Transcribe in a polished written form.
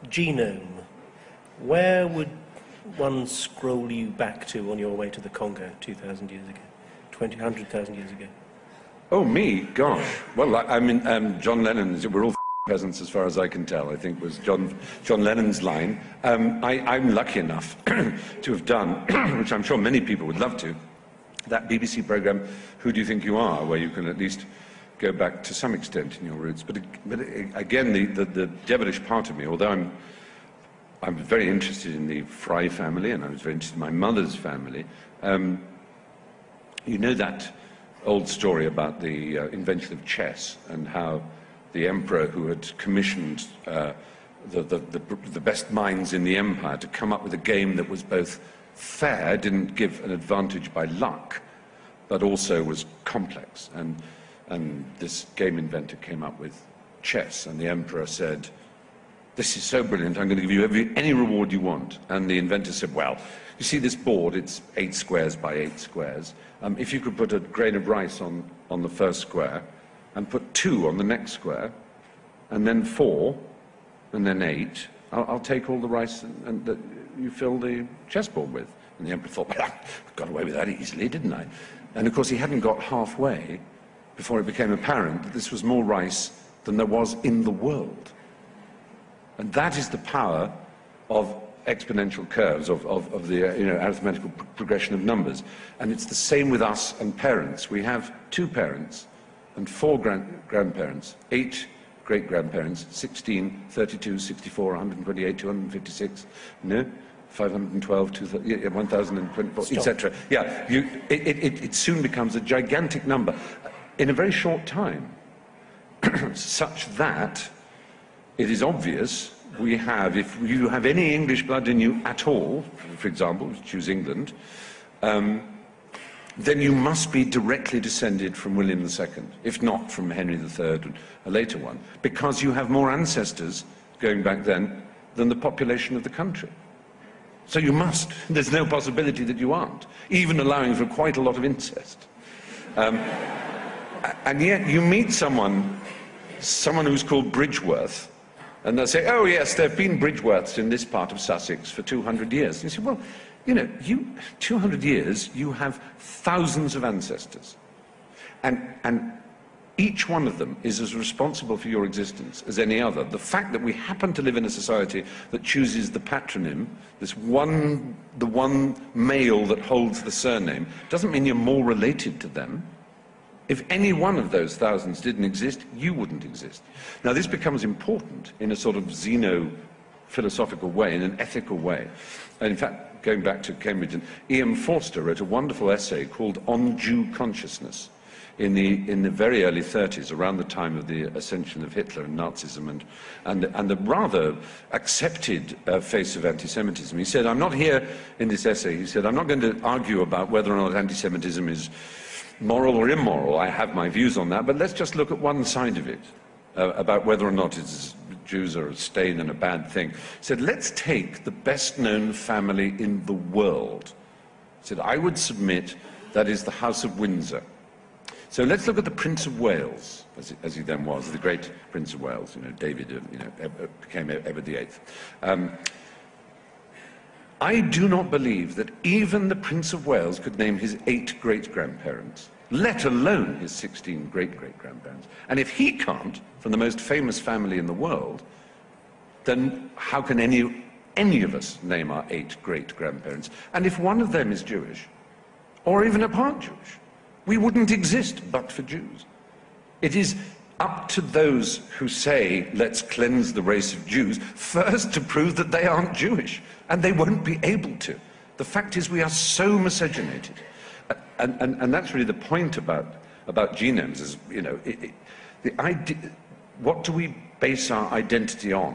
Genome. Where would one scroll you back to on your way to the Congo 2,000 years ago, 100,000 years ago? Oh, me? Gosh. Well, I mean, John Lennon's, we're all peasants as far as I can tell, I think was John Lennon's line. I'm lucky enough to have done, which I'm sure many people would love to, that BBC programme, Who Do You Think You Are, where you can at least go back to some extent in your roots. But again, the devilish part of me, although I'm very interested in the Fry family, and I was very interested in my mother's family, you know that old story about the invention of chess and how the emperor who had commissioned the best minds in the empire to come up with a game that was both fair, didn't give an advantage by luck, but also was complex. And this game inventor came up with chess, and the emperor said, "This is so brilliant, I'm going to give you any reward you want." And the inventor said, "Well, you see this board, it's 8 squares by 8 squares. If you could put a grain of rice on the first square, and put 2 on the next square, and then 4, and then 8, I'll take all the rice and that you fill the chessboard with." And the emperor thought, "Well, I got away with that easily, didn't I?" And of course he hadn't got halfway before it became apparent that this was more rice than there was in the world. And that is the power of exponential curves, of the arithmetical progression of numbers. And it's the same with us and parents. We have 2 parents and 4 grandparents, 8 great-grandparents, 16, 32, 64, 128, 256, 512, 1,024, etc. Yeah, it soon becomes a gigantic number in a very short time, such that it is obvious we have, if you have any English blood in you at all, for example, choose England, then you must be directly descended from William II, if not from Henry III, a later one, because you have more ancestors going back then than the population of the country. So you must. There's no possibility that you aren't, even allowing for quite a lot of incest. And yet you meet someone who's called Bridgeworth, and they'll say, "Oh yes, there have been Bridgeworths in this part of Sussex for 200 years. And you say, well, 200 years, you have thousands of ancestors. And each one of them is as responsible for your existence as any other. The fact that we happen to live in a society that chooses the patronym, the one male that holds the surname, doesn't mean you're more related to them. If any one of those thousands didn't exist, you wouldn't exist." Now, this becomes important in a sort of xeno-philosophical way, in an ethical way. And in fact, going back to Cambridge, E.M. Forster wrote a wonderful essay called On Jew Consciousness in the very early 30s, around the time of the ascension of Hitler and Nazism and the rather accepted face of anti-Semitism. He said, I'm not here in this essay, he said, I'm not going to argue about whether or not anti-Semitism is moral or immoral. I have my views on that, but let's just look at one side of it, about whether or not Jews are a stain and a bad thing. He said, let's take the best-known family in the world. He said, I would submit that is the House of Windsor. So let's look at the Prince of Wales, as he then was, the great Prince of Wales, David, became Edward VIII. I do not believe that even the Prince of Wales could name his 8 great-grandparents, let alone his 16 great-great-grandparents. And if he can't, from the most famous family in the world, then how can any of us name our 8 great-grandparents? And if one of them is Jewish, or even a part Jewish, we wouldn't exist but for Jews. It is up to those who say, let's cleanse the race of Jews, first to prove that they aren't Jewish, and they won't be able to. The fact is we are so miscegenated. And that's really the point about genomes, is, the idea, what do we base our identity on?